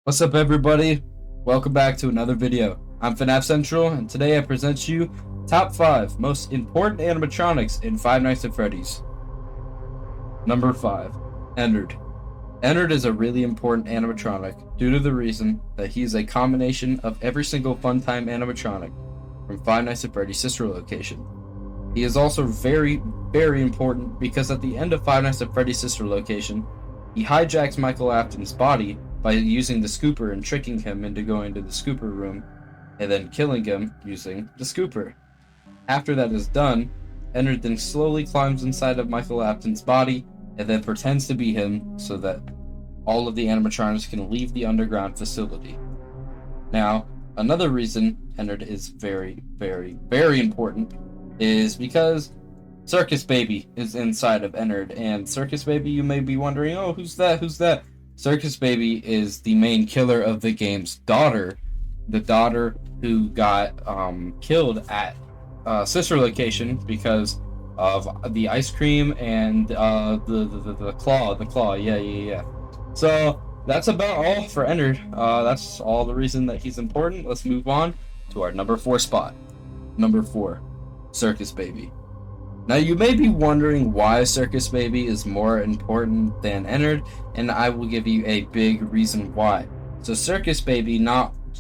What's up, everybody? Welcome back to another video. I'm Fnaf Central, and today I present you top 5 most important animatronics in Five Nights at Freddy's. Number 5, Ennard. Ennard is a really important animatronic due to the reason that he is a combination of every single Funtime animatronic from Five Nights at Freddy's sister location. He is also very, very important because at the end of Five Nights at Freddy's sister location, he hijacks Michael Afton's body by using the scooper and tricking him into going to the scooper room and then killing him using the scooper. After that is done, Ennard then slowly climbs inside of Michael Afton's body and then pretends to be him so that all of the animatronics can leave the underground facility. Now, another reason Ennard is very, very, very important is because Circus Baby is inside of Ennard, and Circus Baby, you may be wondering, oh, who's that? Who's that? Circus Baby is the main killer of the game's daughter, the daughter who got killed at sister location because of the ice cream and the claw. Yeah. So that's about all for Ennard. That's all the reason that he's important. Let's move on to our number 4 spot. Number 4, Circus Baby. Now, you may be wondering why Circus Baby is more important than Ennard, and I will give you a big reason why. So Circus Baby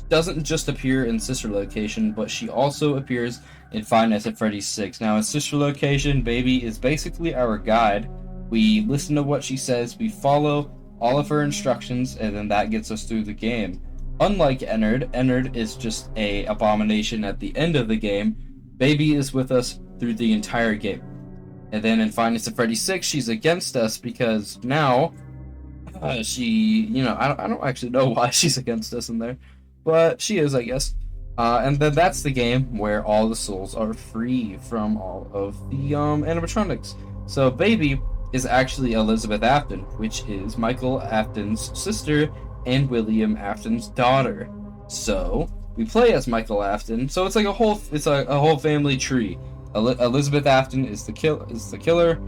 doesn't just appear in sister location, but she also appears in Five Nights at Freddy's 6. Now, in sister location, Baby is basically our guide. We listen to what she says, we follow all of her instructions, and then that gets us through the game. Unlike Ennard is just a abomination at the end of the game. Baby is with us through the entire game. And then in Five Nights at Freddy's 6, she's against us because now she, I don't actually know why she's against us in there, but she is, I guess. And then that's the game where all the souls are free from all of the animatronics. So Baby is actually Elizabeth Afton, which is Michael Afton's sister and William Afton's daughter. So we play as Michael Afton, so it's like a whole family tree. Elizabeth Afton is the killer.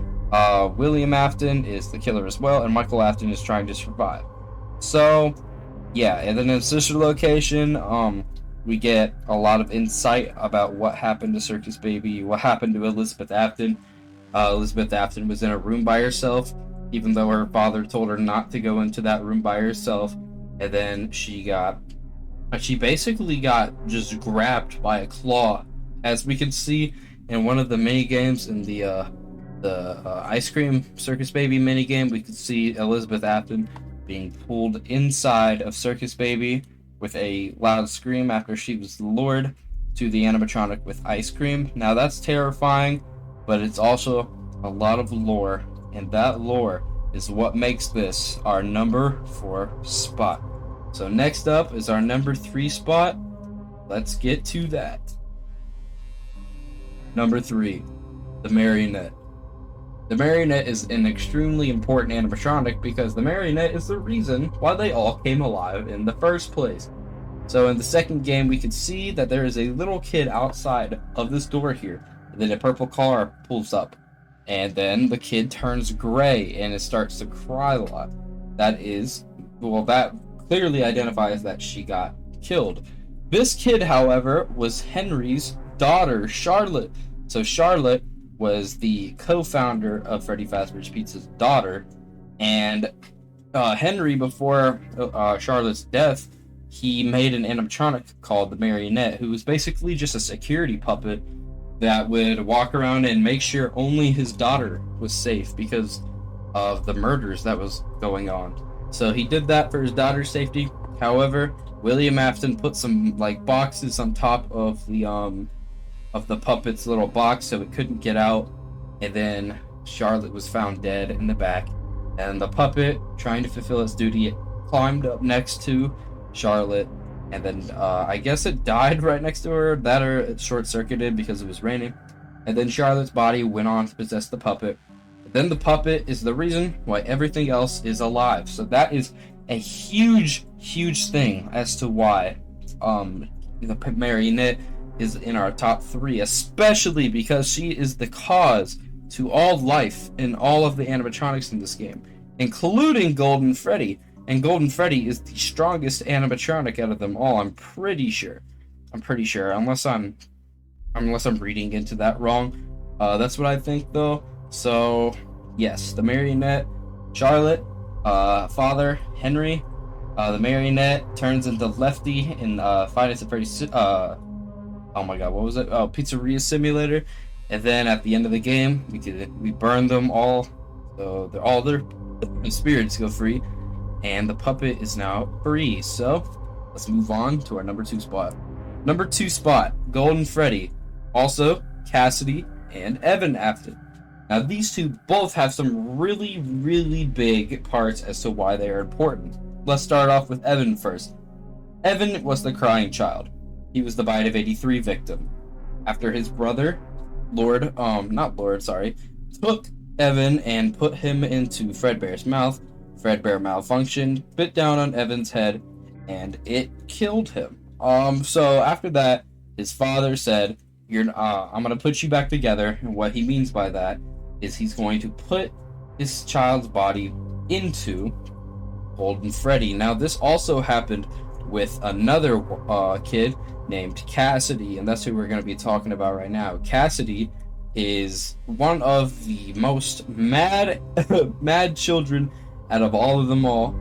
William Afton is the killer as well, and Michael Afton is trying to survive. So, yeah, and then in sister location, we get a lot of insight about what happened to Circus Baby, what happened to Elizabeth Afton. Elizabeth Afton was in a room by herself, even though her father told her not to go into that room by herself, and then she basically got just grabbed by a claw, as we can see in one of the mini games in the ice cream Circus Baby mini game. We could see Elizabeth Afton being pulled inside of Circus Baby with a loud scream after she was lured to the animatronic with ice cream. Now that's terrifying, but it's also a lot of lore, and that lore is what makes this our number 4 spot. So next up is our number 3 spot. Let's get to that. Number 3, the Marionette. The Marionette is an extremely important animatronic because the Marionette is the reason why they all came alive in the first place. So in the second game, we can see that there is a little kid outside of this door here. And then a purple car pulls up, and then the kid turns gray and it starts to cry a lot. That clearly identifies that she got killed. This kid, however, was Henry's daughter, Charlotte. So Charlotte was the co-founder of Freddy Fazbear's Pizza's daughter, and Henry, before Charlotte's death, he made an animatronic called the Marionette, who was basically just a security puppet that would walk around and make sure only his daughter was safe because of the murders that was going on. So he did that for his daughter's safety. However, William Afton put some boxes on top of the puppet's little box so it couldn't get out, and then Charlotte was found dead in the back, and the puppet, trying to fulfill its duty, it climbed up next to Charlotte, and then I guess it died right next to her, that or it short-circuited because it was raining, and then Charlotte's body went on to possess the puppet. Then the puppet is the reason why everything else is alive. So that is a huge thing as to why the Marionette is in our top 3, especially because she is the cause to all life in all of the animatronics in this game, including Golden Freddy. And Golden Freddy is the strongest animatronic out of them all. I'm pretty sure. Unless I'm reading into that wrong. That's what I think though. So yes, the Marionette, Charlotte, father Henry. The Marionette turns into Lefty in Five Nights at Freddy's. Oh my God, what was it? Oh, Pizzeria Simulator. And then at the end of the game, we burn them all, so their spirits go free, and the puppet is now free. So let's move on to our number 2 spot. Number 2 spot, Golden Freddy, also Cassidy and Evan Afton. Now these two both have some really, really big parts as to why they are important. Let's start off with Evan first. Evan was the crying child. He was the Bite of 83 victim. After his brother, took Evan and put him into Fredbear's mouth. Fredbear malfunctioned, bit down on Evan's head, and it killed him. So after that, his father said, I'm gonna put you back together, and what he means by that is he's going to put his child's body into Golden Freddy. Now this also happened with another kid named Cassidy, and that's who we're going to be talking about right now. Cassidy is one of the most mad children out of all of them all.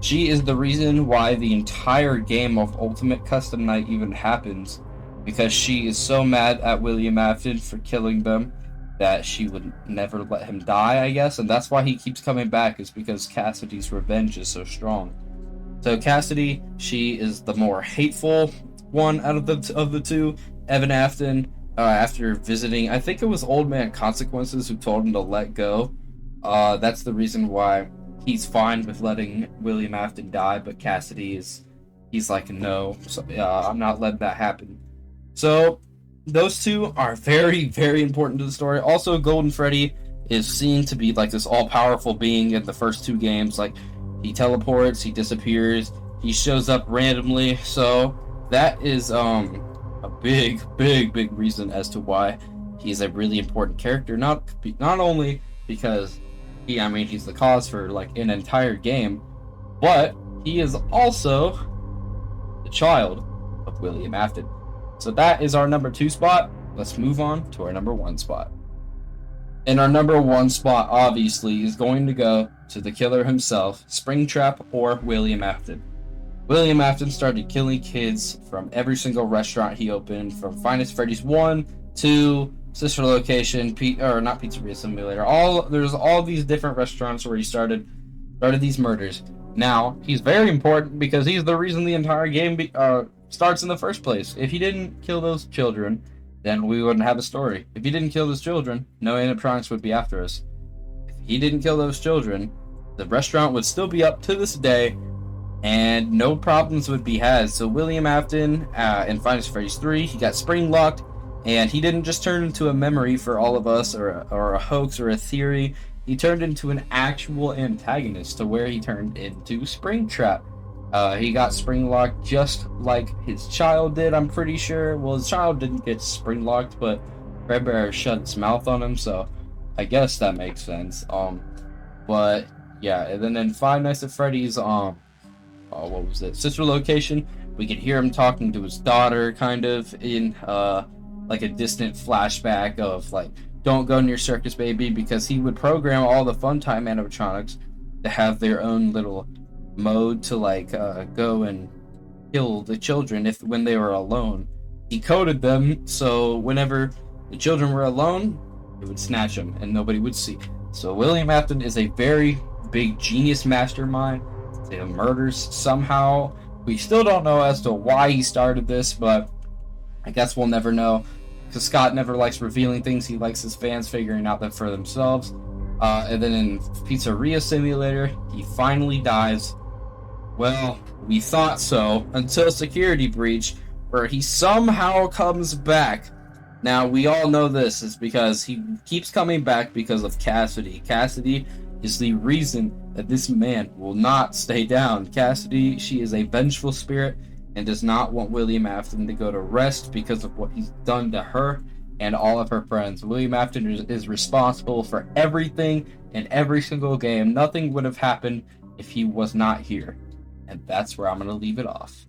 She is the reason why the entire game of Ultimate Custom Night even happens, because she is so mad at William Afton for killing them that she would never let him die, I guess, and that's why he keeps coming back, is because Cassidy's revenge is so strong. So Cassidy, she is the more hateful one out of the two. Evan Afton, after visiting, I think it was Old Man Consequences who told him to let go. That's the reason why he's fine with letting William Afton die, but Cassidy he's like, no, so, I'm not letting that happen. So those two are very, very important to the story. Also, Golden Freddy is seen to be like this all-powerful being in the first 2 games. Like, he teleports, he disappears, he shows up randomly. So that is a big reason as to why he's a really important character. Not only because he's the cause for like an entire game, but he is also the child of William Afton. So that is our number 2 spot. Let's move on to our number 1 spot. And our number 1 spot, obviously, is going to go to the killer himself, Springtrap or William Afton. William Afton started killing kids from every single restaurant he opened, from Five Nights at Freddy's 1, 2, Sister Location, not Pizzeria Simulator. There's all these different restaurants where he started these murders. Now, he's very important because he's the reason the entire game starts in the first place. If he didn't kill those children, then we wouldn't have a story. If he didn't kill those children, no Animatronics would be after us. If he didn't kill those children, the restaurant would still be up to this day, and no problems would be had. So William Afton, in Five Nights at Freddy's 3, he got spring locked, and he didn't just turn into a memory for all of us, or a hoax, or a theory. He turned into an actual antagonist, to where he turned into Springtrap. He got spring locked just like his child did, I'm pretty sure. Well, his child didn't get spring locked, but Fredbear shut its mouth on him, so I guess that makes sense. But yeah, and then in Five Nights at Freddy's, what was it? Sister Location, we could hear him talking to his daughter, kind of in like a distant flashback of like, don't go near Circus Baby, because he would program all the Funtime animatronics to have their own little mode to like go and kill the children when they were alone. He coded them so whenever the children were alone, it would snatch them and nobody would see. So William Afton is a very big genius mastermind. He murders somehow. We still don't know as to why he started this, but I guess we'll never know, because Scott never likes revealing things. He likes his fans figuring out that for themselves. And then in Pizzeria Simulator, he finally dies. Well, we thought so, until Security Breach, where he somehow comes back. Now, we all know this is because he keeps coming back because of Cassidy. Cassidy is the reason that this man will not stay down. Cassidy, she is a vengeful spirit and does not want William Afton to go to rest because of what he's done to her and all of her friends. William Afton is responsible for everything in every single game. Nothing would have happened if he was not here. And that's where I'm going to leave it off.